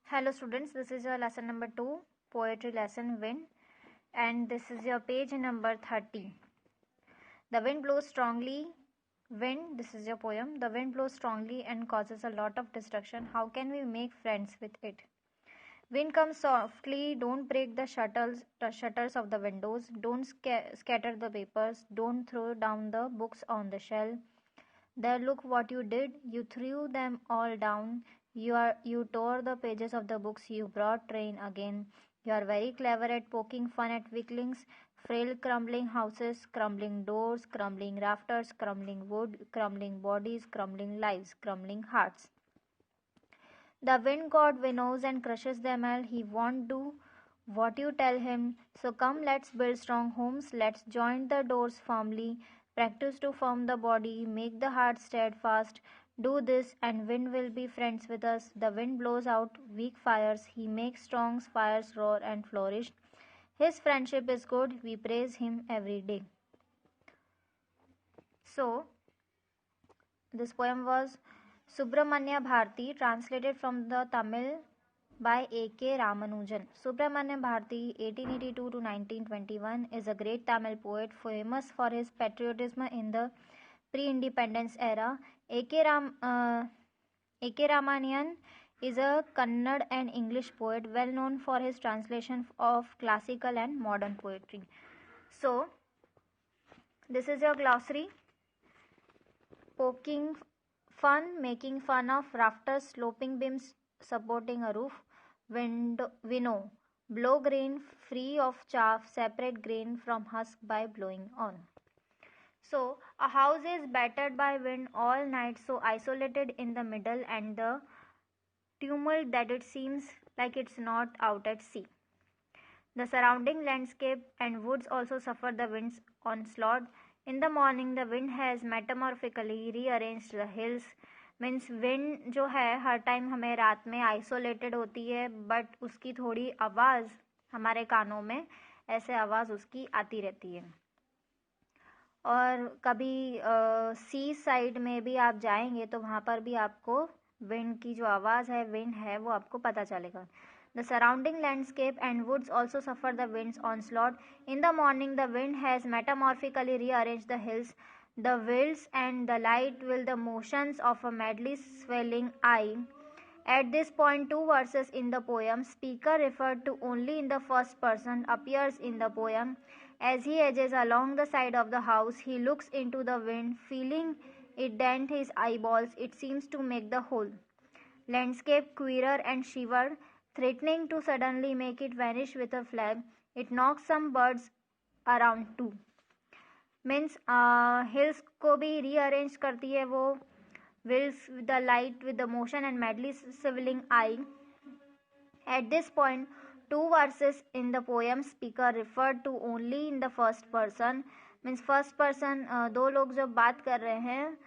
Hello students, this is your lesson number 2, poetry lesson Wind, and this is your page number 30. The wind blows strongly. Wind, this is your poem. The wind blows strongly and causes a lot of destruction. How can we make friends with it? Wind comes softly, don't break the shutters of the windows, don't scatter the papers, don't throw down the books on the shelf. There, look what you did. You threw them all down. You tore the pages of the books. You brought rain again. You are very clever at poking fun at weaklings. Frail crumbling houses, crumbling doors, crumbling rafters, crumbling wood, crumbling bodies, crumbling lives, crumbling hearts. The wind god winnows and crushes them all. He won't do what you tell him. So come, let's build strong homes. Let's join the doors firmly. Practice to form the body. Make the heart steadfast. Do this, and wind will be friends with us. The wind blows out weak fires. He makes strong fires roar and flourish. His friendship is good. We praise him every day. So, this poem was Subramanya Bharati, translated from the Tamil by A.K. Ramanujan. Subramanya Bharati, 1882 to 1921, is a great Tamil poet famous for his patriotism in the pre-independence era. A.K. Ramanujan is a Kannada and English poet well known for his translation of classical and modern poetry. So, this is your glossary. Poking fun, making fun of rafters, sloping beams supporting a roof. Winnow, blow grain free of chaff, separate grain from husk by blowing on. So, a house is battered by wind all night, so isolated in the middle and the tumult that it seems like it's not out at sea. The surrounding landscape and woods also suffer the wind's onslaught. In the morning, the wind has metamorphically rearranged the hills. Means wind जो है हर time हमें रात में isolated होती है, but उसकी थोड़ी आवाज़ हमारे कानों में ऐसे आवाज़ उसकी आती रहती है. और कभी सी साइड में भी आप जाएंगे तो वहाँ पर भी आपको विंड की जो आवाज़ है, विंड है, वो आपको पता चलेगा. The surrounding landscape and woods also suffer the wind's onslaught. In the morning, the wind has metamorphically rearranged the hills. The winds and the light will the motions of a madly swelling eye. At this point, two verses in the poem, speaker referred to only in the first person, appears in the poem. As he edges along the side of the house, he looks into the wind, feeling it dent his eyeballs. It seems to make the whole landscape quiver and shiver, threatening to suddenly make it vanish with a flag. It knocks some birds around too. Means hills को भी rearrange करती है वो. Wheels with the light with the motion and madly swivelling eye. At this point two verses in the poem speaker referred to only in the first person. Means first person दो लोग जब बात कर रहे हैं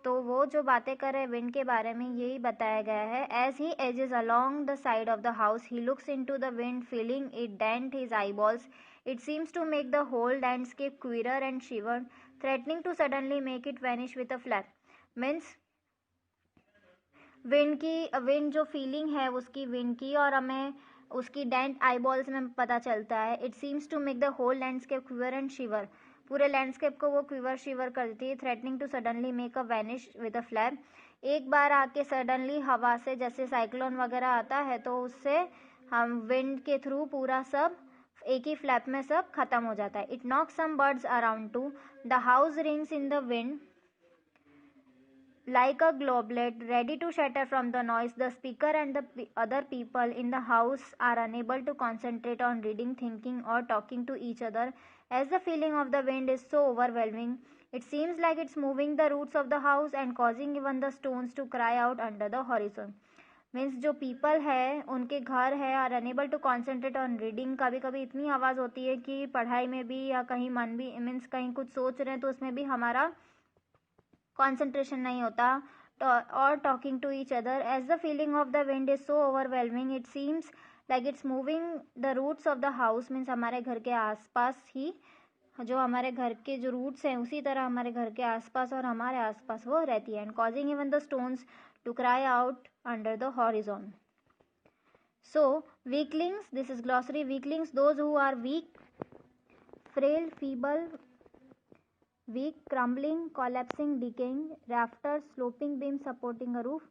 तो वो जो बातें कर रहे हैं विंड के बारे में यही बताया गया है. As he edges along the side of the house he looks into the wind, feeling it dent his eyeballs. It seems to make the whole landscape quiver and shiver, threatening to suddenly make it vanish with a flash. Means wind जो feeling है उसकी wind की, और हमें उसकी dent eyeballs में पता चलता है. It seems to make the whole landscape quiver and shiver. पूरे लैंडस्केप को वो क्विवर शिवर कर देती है. Threatening to suddenly make a vanish with a flag. एक बार आके सडनली हवा से, जैसे साइक्लोन वगैरह आता है, तो उससे हम विंड के थ्रू पूरा सब एक ही फ्लैप में सब खत्म हो जाता है. It knock some birds around too. The house rings in the wind like a globlet ready to shatter from the noise. The speaker and the other people in the house are unable to concentrate on reading, thinking, or talking to each other, as the feeling of the wind is so overwhelming. It seems like it's moving the roots of the house and causing even the stones to cry out under the horizon. Means जो people है उनके घर है are unable to concentrate on reading. कभी कभी इतनी आवाज़ होती है कि पढ़ाई में भी या कहीं मन भी, मीन्स कहीं कुछ सोच रहे हैं तो उसमें भी हमारा कॉन्सेंट्रेशन नहीं होता. और talking to each other, as the feeling of the wind is so overwhelming. It seems like it's moving the roots of the house. Means हमारे घर के आसपास ही, जो हमारे घर के जो रूट्स हैं उसी तरह हमारे घर के आसपास और हमारे आसपास वो रहती है. And causing even the stones to cry out under the horizon. So, weaklings, this is glossary. Weaklings, those who are weak, frail, feeble, weak, crumbling, collapsing, decaying. Rafters, sloping beams supporting a roof.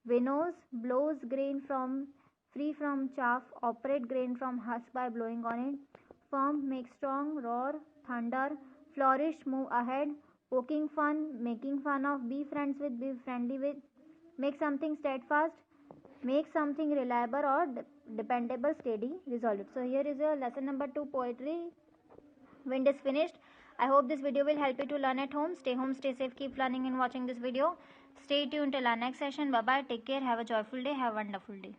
Winnows, blows grain from free from chaff, operate grain from husk by blowing on it. Firm, make strong, roar, thunder, flourish, move ahead. Poking fun, making fun of, be friends with, be friendly with. Make something steadfast, make something reliable or dependable, steady, resolve it. So here is your lesson number 2 poetry. Wind is finished. I hope this video will help you to learn at home. Stay home, stay safe, keep learning and watching this video. Stay tuned till our next session. Bye bye, take care, have a joyful day, have a wonderful day.